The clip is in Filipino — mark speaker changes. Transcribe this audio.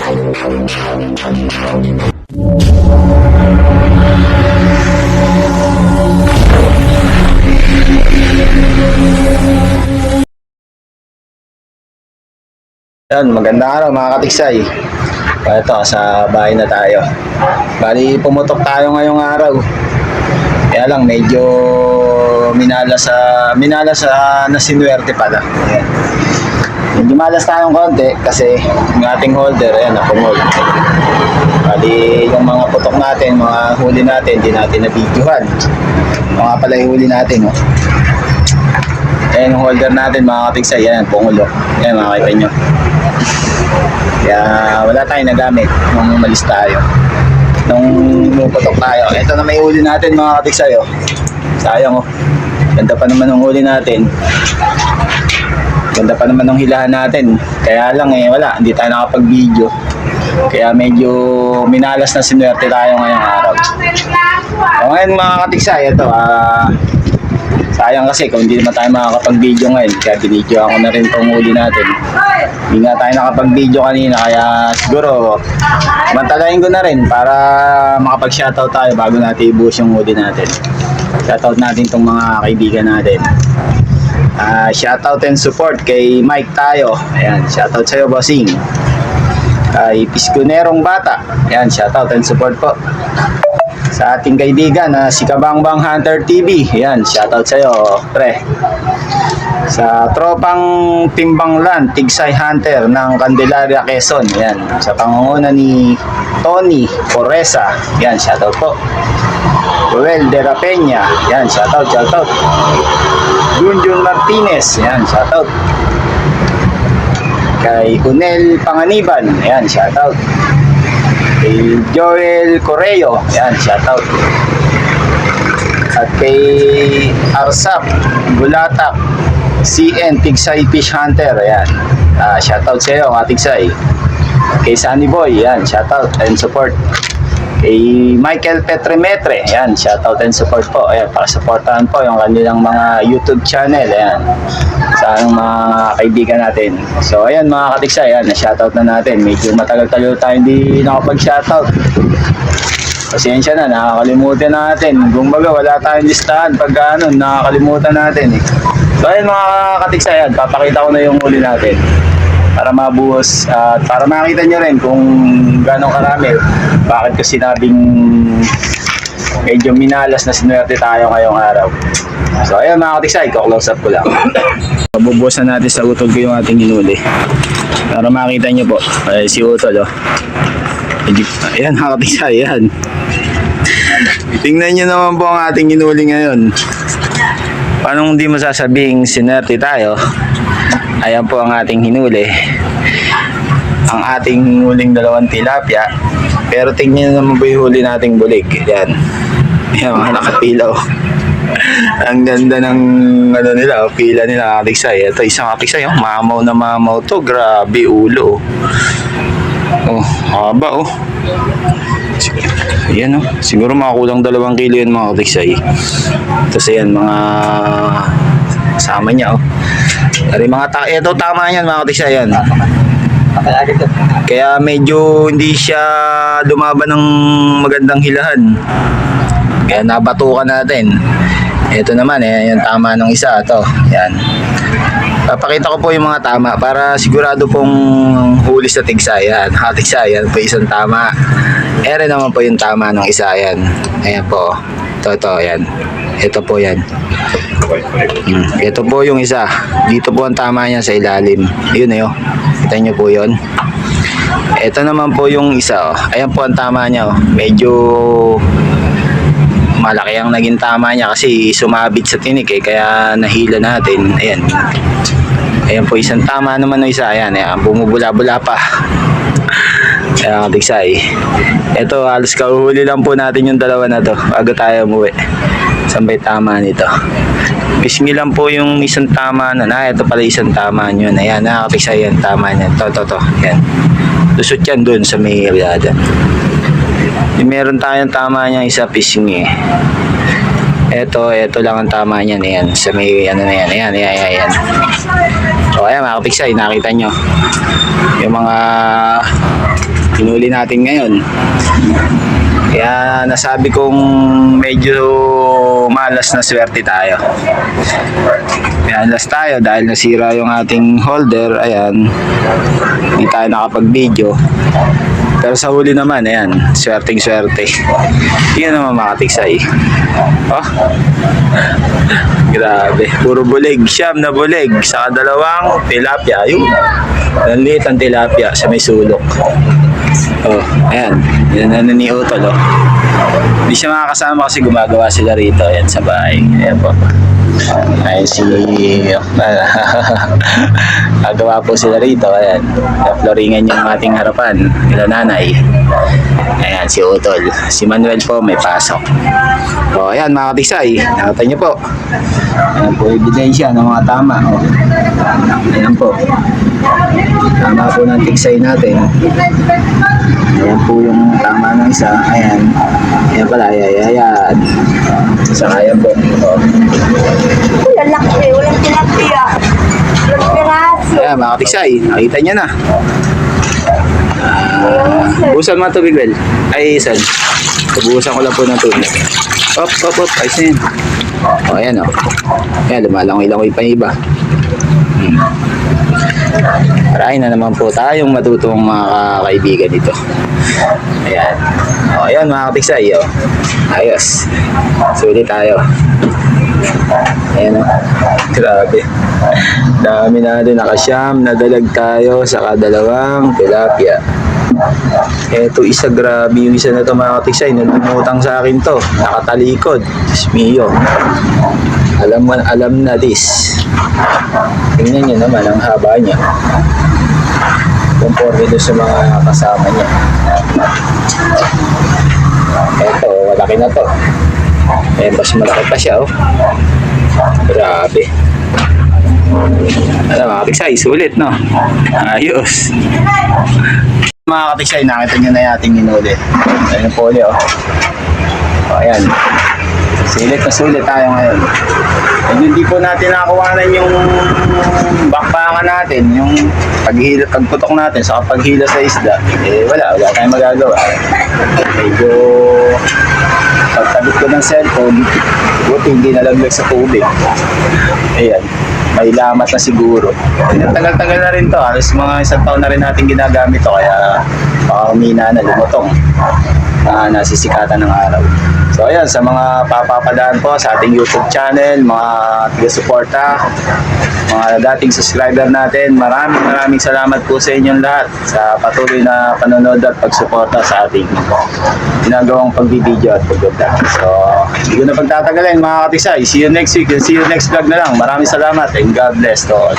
Speaker 1: Yan, magandang araw mga katiksay. Ito, sa bahay na tayo. Bali, pumutok tayo ngayong araw. Kaya lang, medyo minalas na sinuwerte pala. Ayan. Medyo malas tayong konti kasi yung ating holder, ayan, napumul. Bali, yung mga putok natin, mga huli natin, hindi natin na-videohan. Mga pala yung huli natin, oh. Ayan yung holder natin mga katiksay, ayan, pungulo. Ayan, makakita nyo. Kaya wala tayong nagamit nung umalis tayo. Nung putok tayo. Ito na may huli natin mga katiksay, oh. Sayang, oh. Ganda pa naman ng huli natin. Ganda pa naman ng hilahan natin. Kaya lang wala, hindi tayo nakapag-video. Kaya medyo minalas na sinuwerte tayo ngayong araw. So ngayon mga katiksay, ito sayang kasi kung hindi naman tayo makakapag-video ngayon. Kaya binidyo ako na rin itong huli natin. Hindi nga tayo nakapag-video kanina, kaya siguro mantalayin ko na rin para makapag-shoutout tayo bago natin ibuhos yung huli natin. Shoutout natin itong mga kaibigan natin. Shoutout and support kay Mike tayo. Ayan, shoutout sa'yo, bossing. Kay Piskunerong Bata. Ayan, shoutout and support po. Sa ating kaibigan na si Kabangbang Hunter TV. Ayan, shoutout sa'yo, pre. Sa tropang Timbanglan, Tigsay Hunter ng Candelaria, Quezon. Ayan, sa pangunguna ni Tony Corresa. Ayan, shoutout po. Joel De La Peña. Ayan, shoutout. Junjun Martinez. Ayan, shoutout. Kay Unel Panganiban. Ayan, shoutout. Kay Joel Correo. Ayan, shoutout. At kay Arsap Bulatak CN Tigsay Fish Hunter. Ayan, shoutout sa iyo mga Tigsay. Kay Sunny Boy. Ayan, shoutout and support. Kay Michael Petremetre. Ayan, shoutout and support po. Ayan, pakisuportahan po yung kanilang mga YouTube channel. Ayan, sa mga kaibigan natin. So ayan mga katiksay, ayan, na-shoutout na natin. Medyo matagal-tagal tayo hindi nakapag-shoutout. Pasensya na, nakakalimutan natin. Kumbaga wala tayong listahan pag nakakalimutan natin. So ayan mga katiksay, ayan, papakita ko na yung huli natin para mabuhos at para makita nyo rin kung gano'ng karami. Bakit ko sinabing medyo minalas na sinuwerte tayo ngayong araw. So ayan mga katiksay, close up ko lang. Mabubuhos na natin sa utol ko yung ating hinuli para makita nyo po. Si utol, oh. Ayan mga katiksay, ayan. Tingnan nyo naman po ang ating hinuli ngayon. Paano hindi masasabing sinuwerte tayo? Ayan po ang ating hinuli. Ang ating huling dalawang tilapia. Pero tingnan naman po yung huli nating bulig. Ayan. Ayan mga nakapilaw. Ang ganda ng nila, pila nila katiksay. Ito isang katiksay, mamaw na mamaw to. Grabe ulo. Oh, haba oh. Ayan siguro makakulang 2 kilo yan mga katiksay. Tapos ayan mga kasama niya ito tama yan mga katiksay. Ayan. Kaya medyo hindi siya lumaban ng magandang hilahan. Kaya nabatukan natin. Ito naman yung tama ng isa to. Yan. Papakita ko po yung mga tama para sigurado pong huli sa tigsay. Yan, tigsay. Yan po isang tama. Ere naman po yung tama ng isa. Yan. Ayan po. Ito, yan. Ito po yan. Ito po yung isa. Dito po ang tama niya sa ilalim. Yun kita nyo po yun. Ito naman po yung isa. Ayan po ang tama niya. Medyo malaki ang naging tama niya kasi sumabit sa tinik kaya nahila natin. Ayan. Ayan po isang tama naman ng isa. Ayan, bumubula-bula pa. Ayan, tigsay. Ito, halos kahuhuli lang po natin yung dalawa na to bago tayo umuwi. Sambay tama nito. Pisngi lang po yung isang tama na. Ito pala isang tama nyo. Ayan, nakatigsay yan. Tama niyan. To. Ayan. Lusot yan dun sa may area. Meron tayong tama niya isa pisngi. Ito lang ang tama niyan. Ayan, sa may na yan. Ayan. So ayan mga kapiksay, nakita nyo yung mga Hinuli natin ngayon. Kaya nasabi kong medyo malas na swerte tayo. Kaya alas tayo dahil nasira yung ating holder. Ayan, hindi tayo nakapag-video. Pero sa huli naman, ayan, swerteng swerte. Yan naman mga katiksay. Oh, grabe, puro bulig, siyam na bulig sa dalawang tilapia. Ayun, ang liit ang tilapia sa may sulok. Oh, ayan, yan na ni Utol, oh. Hindi siya makakasama kasi gumagawa sila rito, ayan, sa bahay. Ayan po. Ayan si nagawa po sila rito, ayan, floringan yung ating harapan nila nanay. Ayan si Utol, si Manuel po may pasok. O ayan mga katiksay, nakita nyo po, ayan po ebidensya ng mga tama. O, ayan po, tama po ng tiksay natin. Ayan po yung tama ng isa. Ayan, ayan pala, ayan. Saka ayan po. O.
Speaker 2: Walang laki, walang tilapia. Walang piraso.
Speaker 1: Ayan mga katiksay, nakita nyo na. Busan mo tubig, Bel. Ay, San. Bubusan ko lang po ng tubig. Op. Ayos na yun. O, ayan o. Ayan, lumalangoy-langoy pa iba. Marami na naman po tayong matutong mga kaibigan dito. Ayan. O, ayan mga katiksay. O. Ayos. Sulit tayo. Ayan o. Grabe. Dami na din. Nakasyam. Nadalag tayo sa kadalawang tilapia. Eto isa, grabe yung isa na ito mga katiksay. Nalumutang sa akin to. Nakatalikod. Mio. Alam na this. Tingnan nyo naman ang haba niya. Conforme doon sa mga kasama niya. Eto, malaki na to. Eh, mas malaki pa siya, oh. Grabe. Ano mga katiksay, sulit, no? Ayos. Mga katiksay, nakita nyo na yung ating hinuli. Ayan po ulit, oh. O, ayan. Sulit tayo ngayon. And hindi po natin nakakuhanan yung bakbakan natin, yung pagputok natin sa paghila sa isda. Eh, wala tayong magagawa. Medyo pagtabit ko ng cellphone, buti hindi nalaglag sa tubig. Ayan, may lamat na siguro. Tagal-tagal na rin to, halos mga isang taon na rin natin ginagamit to, kaya baka umina na, lumutong. Nasisikatan ng araw. So ayan, sa mga papapadaan po sa ating YouTube channel, mga taga-suporta, mga dating subscriber natin, maraming salamat po sa inyong lahat sa patuloy na panonood at pagsuporta sa ating ginagawang pagbibideo at pag-vlog. So, hindi ko na pagtatagalin mga katiksay. See you next week and see you next vlog na lang. Maraming salamat and God bless to all.